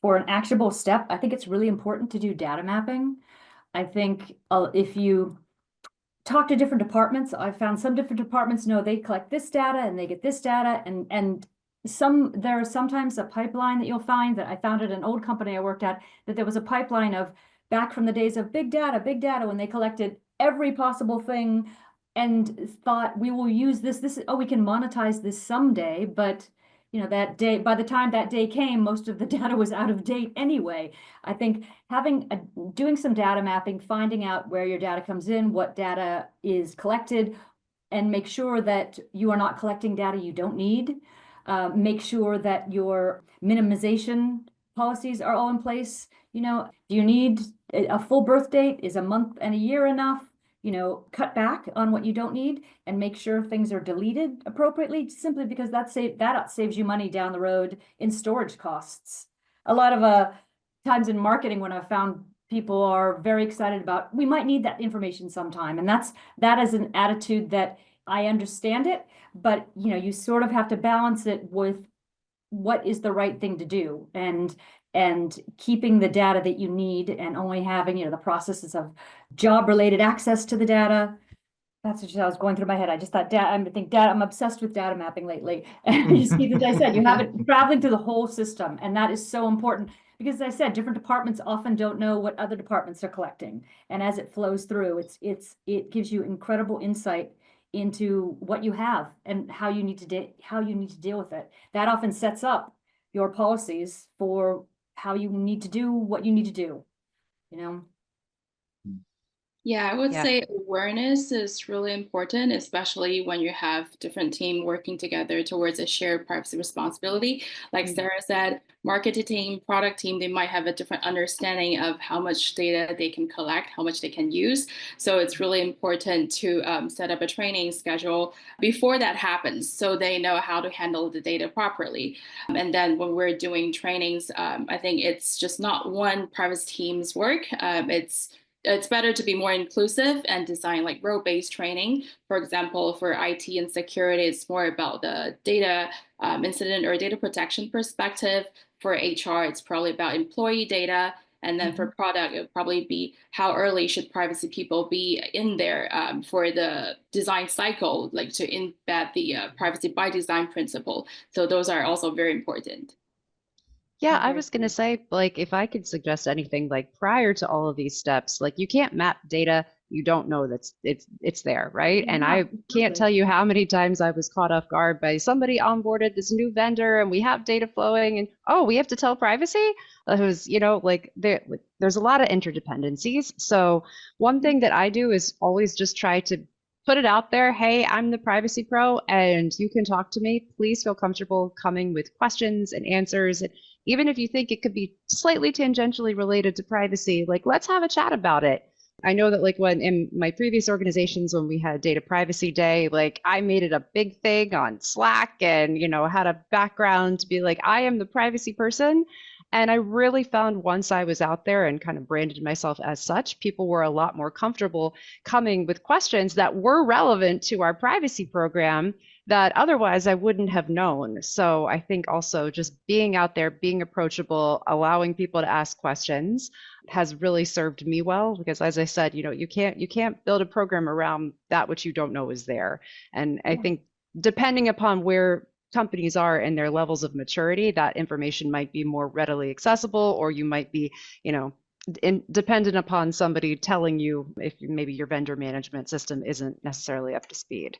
for an actionable step, I think it's really important to do data mapping. I think if you talk to different departments, I've found some different departments know they collect this data and they get this data, and there are sometimes a pipeline that you'll find that I found at an old company I worked at, that there was a pipeline of back from the days of big data, when they collected every possible thing and thought we will use this, oh, we can monetize this someday, but that day, by the time that day came, most of the data was out of date anyway. I think doing some data mapping, finding out where your data comes in, what data is collected, and make sure that you are not collecting data you don't need. Make sure that your minimization policies are all in place. Do you need a full birth date? Is a month and a year enough? Cut back on what you don't need and make sure things are deleted appropriately, simply because that saves you money down the road in storage costs. A lot of times in marketing, when I've found people are very excited about, we might need that information sometime, and that is an attitude that I understand it, but you sort of have to balance it with what is the right thing to do, and keeping the data that you need and only having the processes of job related access to the data. That's what I was going through my head. I just thought I'm obsessed with data mapping lately. And you see, as I said, you have it traveling through the whole system, and that is so important because, as I said, different departments often don't know what other departments are collecting, and as it flows through, it gives you incredible insight into what you have and how you need to deal with it. That often sets up your policies for how you need to do what you need to do, you know? Yeah, I would Yeah. say awareness is really important, especially when you have different team working together towards a shared privacy responsibility. Like Mm. Sarah said, marketing team, product team, they might have a different understanding of how much data they can collect, how much they can use. So it's really important to set up a training schedule before that happens so they know how to handle the data properly. And then when we're doing trainings, I think it's just not one privacy team's work. It's better to be more inclusive and design like role-based training. For example, for IT and security, it's more about the data incident or data protection perspective. For HR, it's probably about employee data. And then for product, it would probably be how early should privacy people be in there for the design cycle, like to embed the privacy by design principle. So those are also very important. Yeah, I I agree. was gonna say, like, if I could suggest anything, like prior to all of these steps, like you can't map data you don't know that's it's there, right? And Yeah, I can't absolutely. tell you how many times I was caught off guard by somebody onboarded this new vendor and we have data flowing and oh, we have to tell privacy. It was, like there's a lot of interdependencies. So one thing that I do is always just try to put it out there. Hey, I'm the privacy pro and you can talk to me. Please feel comfortable coming with questions and answers. Even if you think it could be slightly tangentially related to privacy, like let's have a chat about it. I know that like when in my previous organizations, when we had data privacy day, like I made it a big thing on Slack and, had a background to be like, I am the privacy person. And I really found once I was out there and kind of branded myself as such, people were a lot more comfortable coming with questions that were relevant to our privacy program that otherwise I wouldn't have known. So I think also just being out there, being approachable, allowing people to ask questions has really served me well because as I said, you can't build a program around that which you don't know is there. And I think depending upon where companies are in their levels of maturity, that information might be more readily accessible, or you might be, dependent upon somebody telling you if maybe your vendor management system isn't necessarily up to speed.